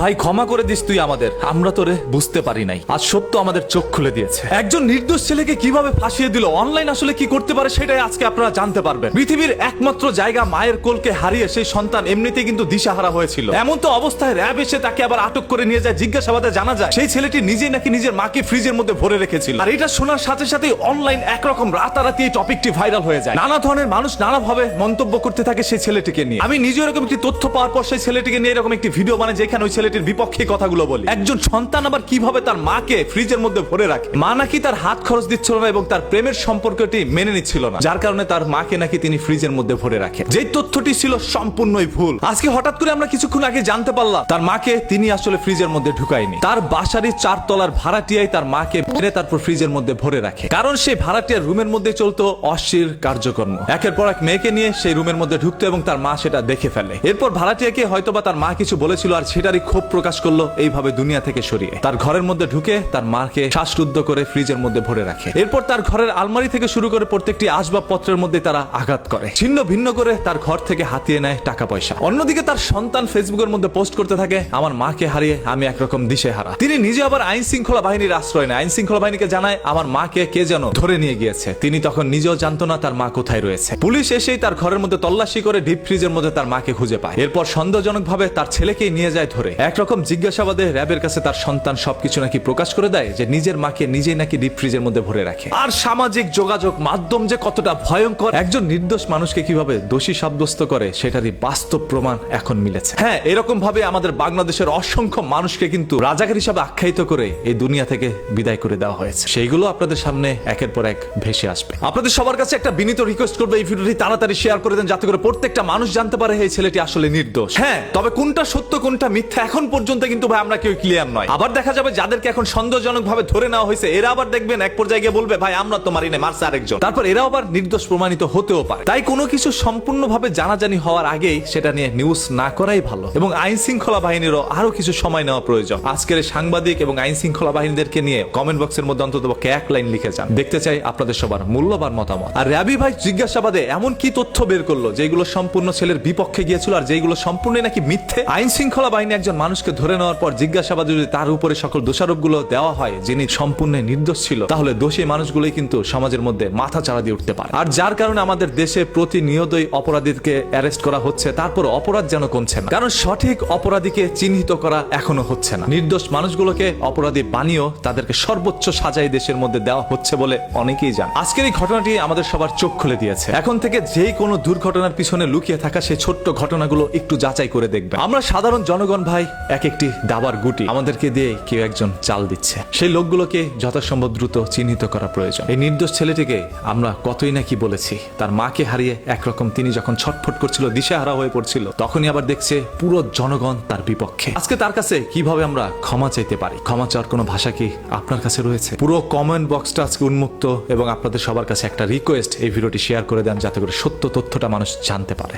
ভাই ক্ষমা করে দিস তুই আমাদের, আমরা তোরে বুঝতে পারি নাই। আজ সত্য আমাদের চোখ খুলে দিয়েছে। একজন নির্দোষ ছেলেকে কিভাবে ফাঁসিয়ে দিল, অনলাইন আসলে কি করতে পারে সেটাই আজকে আপনারা জানতে পারবেন। পৃথিবীর একমাত্র জায়গা মায়ের কোলকে হারিয়ে সেই সন্তান এমনিতেই কিন্তু দিশাহারা হয়েছিল। এমন তো অবস্থায় র‍্যাব এসে তাকে আবার আটক করে নিয়ে যায়। জিজ্ঞাসাবাদে জানা যায় সেই ছেলেটি নিজেই নাকি নিজের মাকে ফ্রিজের মধ্যে ভরে রেখেছিল। আর এটা শোনার সাথে সাথে অনলাইন একরকম রাতারাতি এই টপিকটি ভাইরাল হয়ে যায়। নানা ধরনের মানুষ নানাভাবে মন্তব্য করতে থাকে সেই ছেলেটিকে নিয়ে। আমি নিজে এরকম একটি তথ্য পাওয়ার পর সেই ছেলেটিকে নিয়ে এরকম একটি ভিডিও বানাই যেখানে ওই ছেলেটির বিপক্ষে কথাগুলো বলি। একজন সন্তান আবার কিভাবে তার মাকে ফ্রিজের মধ্যে ভরে রাখে। মা নাকি তার হাত খরচ দিচ্ছিল না এবং তার প্রেমের সম্পর্কটি মেনে নিচ্ছিল না, যার কারণে তার মাকে নাকি তিনি ফ্রিজের মধ্যে ভরে রাখে। যে তথ্যটি ছিল সম্পূর্ণই ভুল। আজকে হঠাৎ করে আমরা কিছুক্ষণ আগে জানতে পারলাম তার মাকে তিনি আসলে ফ্রিজের মধ্যে ঢুকায়নি। তার বাসারই 4 তলার ভাড়াটিয়াই তার মাকে মেরে তারপর ফ্রিজের মধ্যে ভরে রাখে। কারণ সেই ভাড়াটিয়ার রুমের মধ্যে চলতো অশ্লীল কার্যক্রম। একের পর এক মেয়েকে নিয়ে সেই রুমের মধ্যে ঢুকতো এবং তার মা সেটা দেখে ফেলে। এরপর ভাড়াটিয়াকে হয়তোবা তার মা কিছু বলেছিল আর সেটারই ক্ষোভ প্রকাশ করলো এইভাবে দুনিয়া থেকে সরিয়ে তার ঘরের মধ্যে ঢুকে তার মাকে শ্বাসরুদ্ধ করে ফ্রিজের মধ্যে ভরে রাখে। এরপর তার ঘরের আলমারি থেকে শুরু করে প্রত্যেকটি আসবাবপত্রের মধ্যে তারা আঘাত করে, ছিন্ন ভিন্ন করে তার ঘর থেকে হাতিয়ে নেয় টাকা পয়সা। অন্যদিকে তার সন্তান ফেসবুকের মধ্যে পোস্ট করতে থাকে, আমার মাকে হারিয়ে আমি একরকম দিশেহারা। তিনি নিজে আবার আইন শৃঙ্খলা বাহিনীর আশ্রয় নেয়। আইন শৃঙ্খলা বাহিনীকে জানায় আমার মাকে কে যেন ধরে নিয়ে গিয়েছে। তিনি তখন নিজেও জানতো না তার মা কোথায় রয়েছে। পুলিশ এসেই তার ঘরের মধ্যে তল্লাশি করে ডিপ ফ্রিজের মধ্যে তার মাকে খুঁজে পায়। এরপর সন্দেহজনক ভাবে তার ছেলেকেই নিয়ে যায় ধরে। একরকম জিজ্ঞাসাবাদে র‍্যাবের কাছে তার সন্তান সবকিছু নাকি প্রকাশ করে দেয় যে নিজের মাকে নিজেই নাকি ডিপ ফ্রিজের মধ্যে ভরে রাখে। আর সামাজিক যোগাযোগ মাধ্যম যে কতটা ভয়ঙ্কর, একজন নির্দোষ মানুষকে কিভাবে দোষী সাব্যস্ত করে সেটারই বাস্তব প্রমাণ এখন মিলেছে। হ্যাঁ, এরকম ভাবে আমাদের বাংলাদেশের অসংখ্য মানুষকে কিন্তু রাজাকার হিসাবে আখ্যায়িত করে এই দুনিয়া থেকে বিদায় করে দেওয়া হয়েছে। সেইগুলো আপনাদের সামনে একের পর এক ভেসে আসবে। আপনাদের সবার কাছে একটা বিনীত রিকোয়েস্ট করবো, এই ভিডিওটি তাড়াতাড়ি শেয়ার করে দেন যাতে করে প্রত্যেকটা মানুষ জানতে পারে এই ছেলেটি আসলে নির্দোষ। হ্যাঁ, তবে কোনটা সত্য কোনটা মিথ্যা এখন পর্যন্ত কিন্তু ভাই আমরা কেউ ক্লিয়ার নয়। আবার দেখা যাবে যাদেরকে এখন সন্দেহজনক ভাবে ধরে নেওয়া হয়েছে এরা আবার দেখবেন এক পর্যায়ে গিয়ে বলবে ভাই আমরা তো মারি না, মারছে আরেকজন। তারপর এরাও আবার নির্দোষ প্রমাণিত হতেও পারে। তাই কোনো কিছু সম্পূর্ণভাবে জানাজানি হওয়ার আগেই সেটা নিয়ে নিউজ না করাই ভালো এবং আইন শৃঙ্খলা বাহিনীরও আরো কিছু সময় নেওয়া প্রয়োজন। আজকের সাংবাদিক এবং আইন শৃঙ্খলা বাহিনীদেরকে নিয়ে কমেন্ট বক্সের মধ্যে অন্তত এক লাইন লিখে যান, দেখতে চাই আপনাদের সবার মূল্যবান মতামত। আর র‍্যাবি ভাই জিজ্ঞাসাবাদে এমন কি তথ্য বের করলো যেগুলো সম্পূর্ণ ছেলের বিপক্ষে গিয়েছিল আর যেগুলো সম্পূর্ণ নাকি মিথ্যে। আইন শৃঙ্খলা বাহিনী একজন মানুষকে ধরে নেওয়ার পর জিজ্ঞাসাবাদে যদি তার উপরে সকল দোষারোপগুলো দেওয়া হয় যিনি সম্পূর্ণ নির্দোষ ছিল, তাহলে দোষী মানুষগুলোই কিন্তু সমাজের মধ্যে মাথা চাড়া দিয়ে উঠতে পারে। আর যার কারণে আমাদের দেশে প্রতিনিয়তই অপরাধীকে অ্যারেস্ট করা হচ্ছে, তারপর অপরাধ যেন কমছে না। কারণ সঠিক অপরাধীকে চিহ্নিত করা এখনো হচ্ছে না। নির্দোষ মানুষগুলোকে অপরাধী বানিয়েও তাদেরকে সর্বোচ্চ সাজাই দেশের মধ্যে দেওয়া হচ্ছে বলে অনেকেই জান। আজকের এই ঘটনাটি আমাদের সবার চোখ খুলে দিয়েছে। এখন থেকে যেই কোনো দুর্ঘটনার পিছনে লুকিয়ে থাকা সেই ছোট্ট ঘটনাগুলো একটু যাচাই করে দেখবেন। আমরা সাধারণ জনগণ ভাই এক একটি দাবার গুটি আমাদেরকে দিয়ে কেউ একজন চাল দিচ্ছে, সেই লোকগুলোকে যথাসম্ভব দ্রুত চিহ্নিত করা প্রয়োজন। এই নির্দোষ ছেলেটিকে আমরা কতই নাকি বলেছি, তার মাকে হারিয়ে একরকম তিনি যখন ছটফট করছিল, দিশেহারা হয়ে পড়ছিল, তখনই আবার দেখছে পুরো জনগণ তার বিপক্ষে। আজকে তার কাছে কিভাবে আমরা ক্ষমা চাইতে পারি? ক্ষমা চাওয়ার কোনো ভাষা কি আপনার কাছে রয়েছে? পুরো কমেন্ট বক্সটা আজকে উন্মুক্ত এবং আপনাদের সবার কাছে একটা রিকোয়েস্ট, এই ভিডিওটি শেয়ার করে দেন যাতে করে সত্য তথ্যটা মানুষ জানতে পারে।